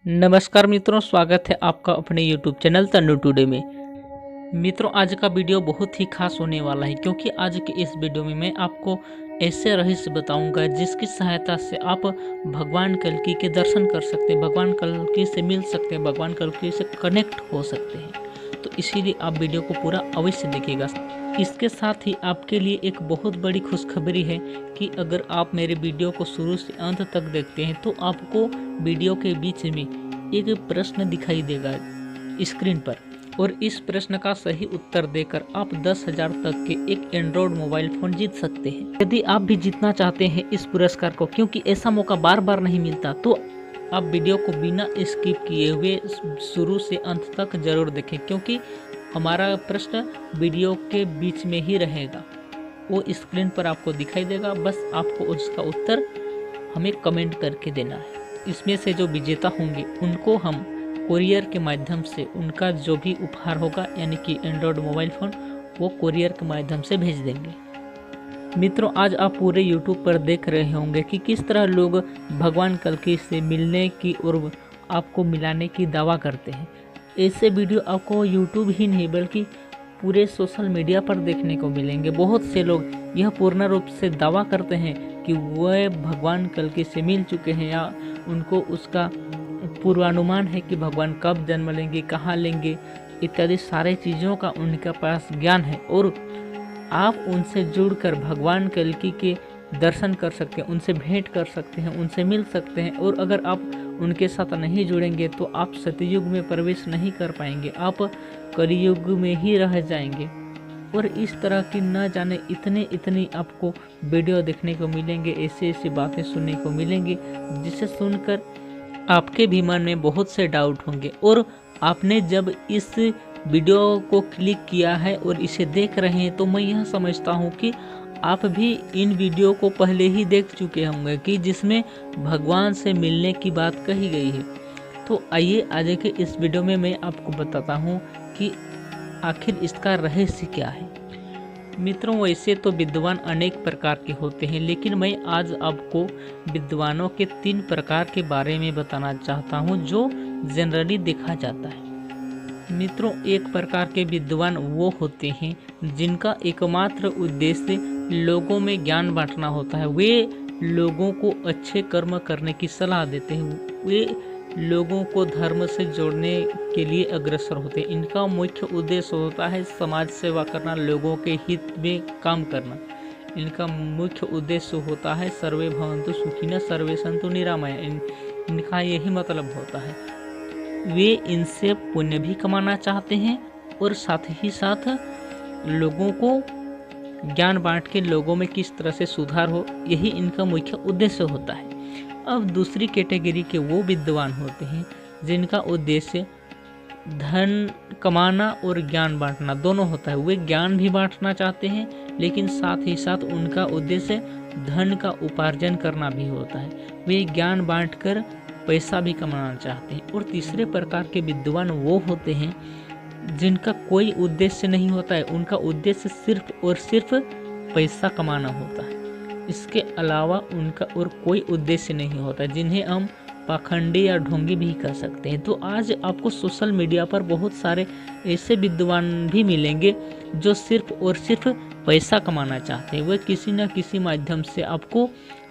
नमस्कार मित्रों, स्वागत है आपका अपने YouTube चैनल तन्नू टुडे में। मित्रों, आज का वीडियो बहुत ही खास होने वाला है क्योंकि आज के इस वीडियो में मैं आपको ऐसे रहस्य बताऊंगा जिसकी सहायता से आप भगवान कल्कि के दर्शन कर सकते हैं, भगवान कल्कि से मिल सकते हैं, भगवान कल्कि से कनेक्ट हो सकते हैं। तो इसीलिए आप वीडियो को पूरा अवश्य देखिएगा। इसके साथ ही आपके लिए एक बहुत बड़ी खुशखबरी है कि अगर आप मेरे वीडियो को शुरू से अंत तक देखते हैं तो आपको वीडियो के बीच में एक प्रश्न दिखाई देगा स्क्रीन पर, और इस प्रश्न का सही उत्तर देकर आप 10,000 तक के एक एंड्रॉयड मोबाइल फोन जीत सकते हैं। यदि आप भी जीतना चाहते हैं इस पुरस्कार को, क्योंकि ऐसा मौका बार बार नहीं मिलता, तो आप वीडियो को बिना स्किप किए हुए शुरू से अंत तक जरूर देखें, क्योंकि हमारा प्रश्न वीडियो के बीच में ही रहेगा, वो स्क्रीन पर आपको दिखाई देगा। बस आपको उसका उत्तर हमें कमेंट करके देना है। इसमें से जो विजेता होंगे उनको हम कोरियर के माध्यम से उनका जो भी उपहार होगा, यानी कि एंड्रॉयड मोबाइल फ़ोन, वो कोरियर के माध्यम से भेज देंगे। मित्रों, आज आप पूरे YouTube पर देख रहे होंगे कि किस तरह लोग भगवान कल्कि से मिलने की और आपको मिलाने की दावा करते हैं। ऐसे वीडियो आपको YouTube ही नहीं बल्कि पूरे सोशल मीडिया पर देखने को मिलेंगे। बहुत से लोग यह पूर्ण रूप से दावा करते हैं कि वह भगवान कल्कि से मिल चुके हैं, या उनको उसका पूर्वानुमान है कि भगवान कब जन्म लेंगे, कहाँ लेंगे, इत्यादि सारे चीज़ों का उनके पास ज्ञान है, और आप उनसे जुड़कर भगवान कल्कि के दर्शन कर सकते हैं, उनसे भेंट कर सकते हैं, उनसे मिल सकते हैं। और अगर आप उनके साथ नहीं जुड़ेंगे तो आप सतयुग में प्रवेश नहीं कर पाएंगे, आप कलियुग में ही रह जाएंगे। और इस तरह की न जाने इतनी आपको वीडियो देखने को मिलेंगे, ऐसी बातें सुनने को मिलेंगी जिसे सुनकर आपके भी मन में बहुत से डाउट होंगे। और आपने जब इस वीडियो को क्लिक किया है और इसे देख रहे हैं, तो मैं यह समझता हूँ कि आप भी इन वीडियो को पहले ही देख चुके होंगे कि जिसमें भगवान से मिलने की बात कही गई है। तो आइए आज के इस वीडियो में मैं आपको बताता हूँ कि आखिर इसका रहस्य क्या है। मित्रों, वैसे तो विद्वान अनेक प्रकार के होते हैं, लेकिन मैं आज आपको विद्वानों के 3 प्रकार के बारे में बताना चाहता हूँ जो जनरली देखा जाता है। मित्रों, एक प्रकार के विद्वान वो होते हैं जिनका एकमात्र उद्देश्य लोगों में ज्ञान बांटना होता है। वे लोगों को अच्छे कर्म करने की सलाह देते हैं, वे लोगों को धर्म से जोड़ने के लिए अग्रसर होते हैं। इनका मुख्य उद्देश्य होता है समाज सेवा करना, लोगों के हित में काम करना। इनका मुख्य उद्देश्य होता है सर्वे भवन्तु सुखिनः सर्वे सन्तु निरामया। इनका यही मतलब होता है। वे इनसे पुण्य भी कमाना चाहते हैं और साथ ही साथ लोगों को ज्ञान बांट के लोगों में किस तरह से सुधार हो, यही इनका मुख्य उद्देश्य होता है। अब दूसरी कैटेगरी के वो विद्वान होते हैं जिनका उद्देश्य धन कमाना और ज्ञान बांटना दोनों होता है। वे ज्ञान भी बांटना चाहते हैं, लेकिन साथ ही साथ उनका उद्देश्य धन का उपार्जन करना भी होता है। वे ज्ञान बांटकर पैसा भी कमाना चाहते हैं। और तीसरे प्रकार के विद्वान वो होते हैं जिनका कोई उद्देश्य नहीं होता है, उनका उद्देश्य सिर्फ और सिर्फ पैसा कमाना होता है। इसके अलावा उनका और कोई उद्देश्य नहीं होता, जिन्हें हम पाखंडी या ढोंगी भी कह सकते हैं। तो आज आपको सोशल मीडिया पर बहुत सारे ऐसे विद्वान भी मिलेंगे जो सिर्फ और सिर्फ पैसा कमाना चाहते हैं। वे किसी न किसी माध्यम से आपको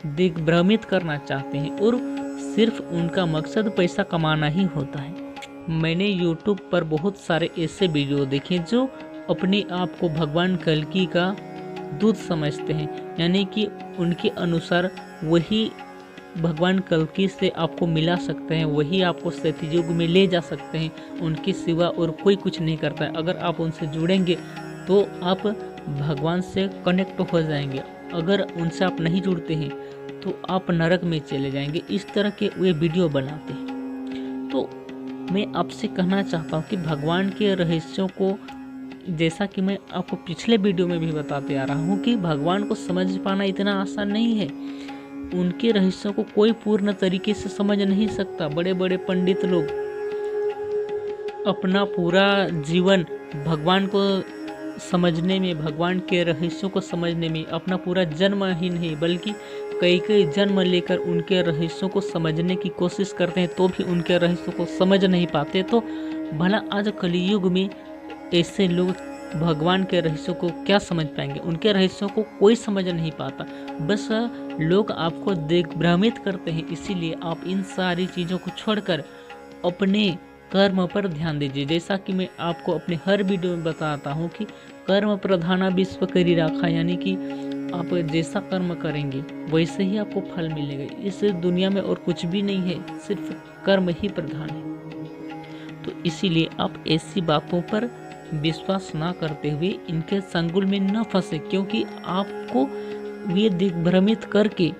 दिग्भ्रमित करना चाहते हैं और सिर्फ उनका मकसद पैसा कमाना ही होता है। मैंने YouTube पर बहुत सारे ऐसे वीडियो देखे जो अपने आप को भगवान कल्कि का दूत समझते हैं, यानी कि उनके अनुसार वही भगवान कल्कि से आपको मिला सकते हैं, वही आपको सतयुग में ले जा सकते हैं। उनके सिवा और कोई कुछ नहीं करता है। अगर आप उनसे जुड़ेंगे तो आप भगवान से कनेक्ट हो जाएंगे, अगर उनसे आप नहीं जुड़ते हैं तो आप नरक में चले जाएंगे। इस तरह के वे वीडियो बनाते हैं। तो मैं आपसे कहना चाहता हूँ कि भगवान के रहस्यों को, जैसा कि मैं आपको पिछले वीडियो में भी बताते आ रहा हूँ कि भगवान को समझ पाना इतना आसान नहीं है। उनके रहस्यों को कोई पूर्ण तरीके से समझ नहीं सकता। बड़े बड़े पंडित लोग अपना पूरा जीवन भगवान को समझने में, भगवान के रहस्यों को समझने में अपना पूरा जन्म ही नहीं बल्कि कई कई जन्म लेकर उनके रहस्यों को समझने की कोशिश करते हैं तो भी उनके रहस्यों को समझ नहीं पाते, तो भला आज कलयुग में ऐसे लोग भगवान के रहस्यों को क्या समझ पाएंगे। उनके रहस्यों को कोई समझ नहीं पाता, बस लोग आपको दिग्भ्रमित करते हैं। इसीलिए आप इन सारी चीज़ों को छोड़कर अपने कर्म पर ध्यान दीजिए। जैसा कि मैं आपको अपने हर वीडियो में बताता हूँ कि कर्म प्रधाना विश्व करी राखा, यानी कि आप जैसा कर्म करेंगे वैसे ही आपको फल मिलेगा। इस दुनिया में और कुछ भी नहीं है, सिर्फ कर्म ही प्रधान है। तो इसीलिए आप ऐसी बातों पर विश्वास ना करते हुए इनके संगुल में न फंसे, क्योंकि आपको वे दिग्भ्रमित करके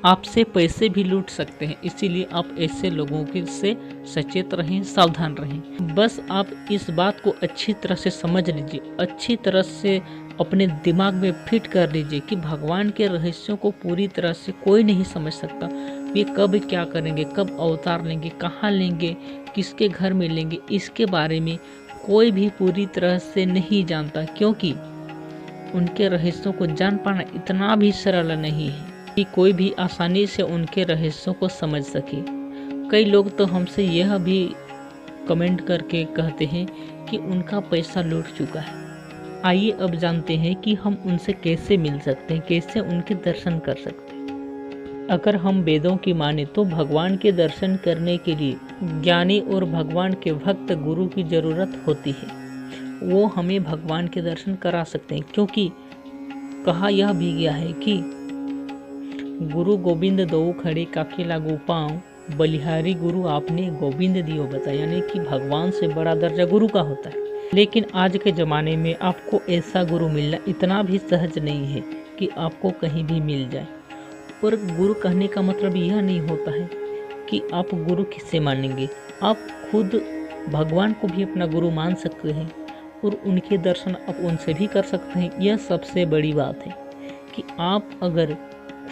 आपसे पैसे भी लूट सकते हैं। इसीलिए आप ऐसे लोगों के से सचेत रहें, सावधान रहें। बस आप इस बात को अच्छी तरह से समझ लीजिए, अच्छी तरह से अपने दिमाग में फिट कर लीजिए कि भगवान के रहस्यों को पूरी तरह से कोई नहीं समझ सकता। वे कब क्या करेंगे, कब अवतार लेंगे, कहाँ लेंगे, किसके घर में लेंगे, इसके बारे में कोई भी पूरी तरह से नहीं जानता, क्योंकि उनके रहस्यों को जान पाना इतना भी सरल नहीं है कि कोई भी आसानी से उनके रहस्यों को समझ सके। कई लोग तो हमसे यह भी कमेंट करके कहते हैं कि उनका पैसा लूट चुका है। आइए अब जानते हैं कि हम उनसे कैसे मिल सकते हैं, कैसे उनके दर्शन कर सकते हैं। अगर हम वेदों की माने तो भगवान के दर्शन करने के लिए ज्ञानी और भगवान के भक्त गुरु की ज़रूरत होती है। वो हमें भगवान के दर्शन करा सकते हैं, क्योंकि कहा यह भी गया है कि गुरु गोविंद दो खड़े काके लागू पाँव, बलिहारी गुरु आपने गोविंद दियो बता, यानी कि भगवान से बड़ा दर्जा गुरु का होता है। लेकिन आज के ज़माने में आपको ऐसा गुरु मिलना इतना भी सहज नहीं है कि आपको कहीं भी मिल जाए। और गुरु कहने का मतलब यह नहीं होता है कि आप गुरु किससे मानेंगे। आप खुद भगवान को भी अपना गुरु मान सकते हैं और उनके दर्शन आप उनसे भी कर सकते हैं। यह सबसे बड़ी बात है कि आप अगर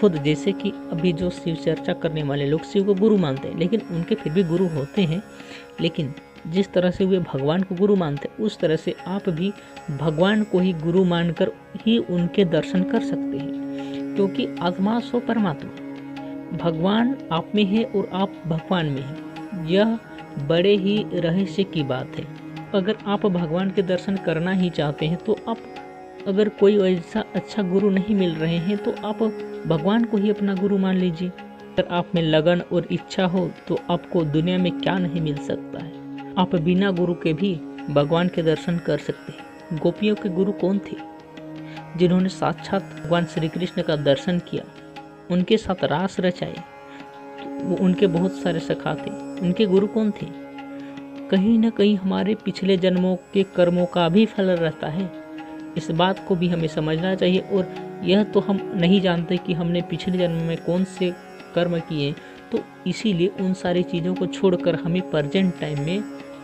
खुद, जैसे कि अभी जो शिव चर्चा करने वाले लोग शिव को गुरु मानते हैं, लेकिन उनके फिर भी गुरु होते हैं, लेकिन जिस तरह से वे भगवान को गुरु मानते हैं उस तरह से आप भी भगवान को ही गुरु मानकर ही उनके दर्शन कर सकते हैं। क्योंकि आत्मा सो परमात्मा, भगवान आप में है और आप भगवान में हैं। यह बड़े ही रहस्य की बात है। अगर आप भगवान के दर्शन करना ही चाहते हैं तो आप, अगर कोई ऐसा अच्छा गुरु नहीं मिल रहे हैं तो आप भगवान को ही अपना गुरु मान लीजिए। अगर आप में लगन और इच्छा हो तो आपको दुनिया में क्या नहीं मिल सकता है। आप बिना गुरु के भी भगवान के दर्शन कर सकते हैं। गोपियों के गुरु कौन थे? जिन्होंने साक्षात भगवान श्री कृष्ण का दर्शन किया, उनके साथ रास रचाए, वो उनके बहुत सारे सखा थे। उनके गुरु कौन थे? कहीं न कहीं हमारे पिछले जन्मों के कर्मों का भी फल रहता है। इस बात को भी हमें समझना चाहिए। और यह तो हम नहीं जानते कि हमने पिछले जन्म में कौन से कर्म किए, तो इसीलिए उन सारी चीज़ों को छोड़कर हमें प्रेजेंट टाइम में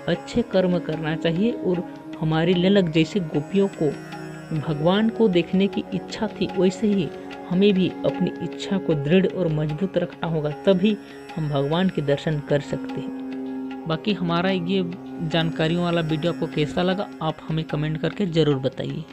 अच्छे कर्म करना चाहिए। और हमारी ललक जैसे गोपियों को भगवान को देखने की इच्छा थी, वैसे ही हमें भी अपनी इच्छा को दृढ़ और मजबूत रखना होगा, तभी हम भगवान के दर्शन कर सकते हैं। बाकी हमारा ये जानकारियों वाला वीडियो आपको कैसा लगा, आप हमें कमेंट करके ज़रूर बताइए।